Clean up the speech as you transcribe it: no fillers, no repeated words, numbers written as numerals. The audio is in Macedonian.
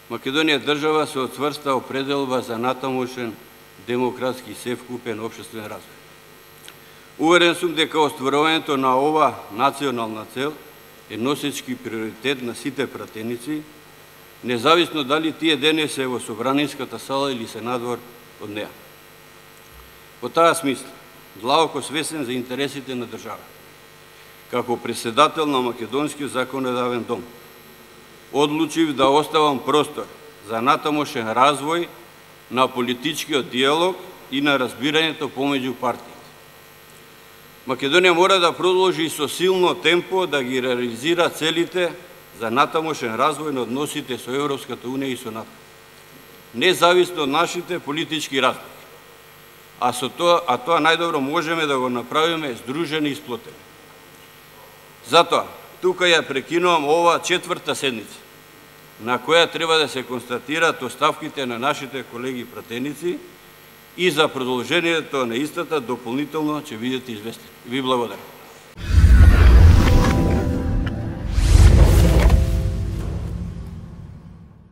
Македонија држава се од цврста определба за натамошен демократски севкупен општествен развој. Уверен сум дека остварувањето на ова национална цел е носечки приоритет на сите пратеници, независно дали тие денес се во Собраниската сала или се надвор од неа. По таа смисла, длабоко свесен за интересите на држава, како председател на Македонскиот законодавен дом, одлучив да оставам простор за натамошен развој на политичкиот диалог и на разбирањето помеѓу партиите. Македонија мора да продолжи со силно темпо да ги реализира целите за натамошен развој на односите со Европската унија и со НАТО, независно од нашите политички разлики. А тоа најдобро можеме да го направиме здружени и сплотени. Затоа, тука ја прекинувам ова 4-та седница, на која треба да се констатираат оставките на нашите колеги пратеници и за продолжението на истата дополнително ќе бидете известени. Ви благодарам.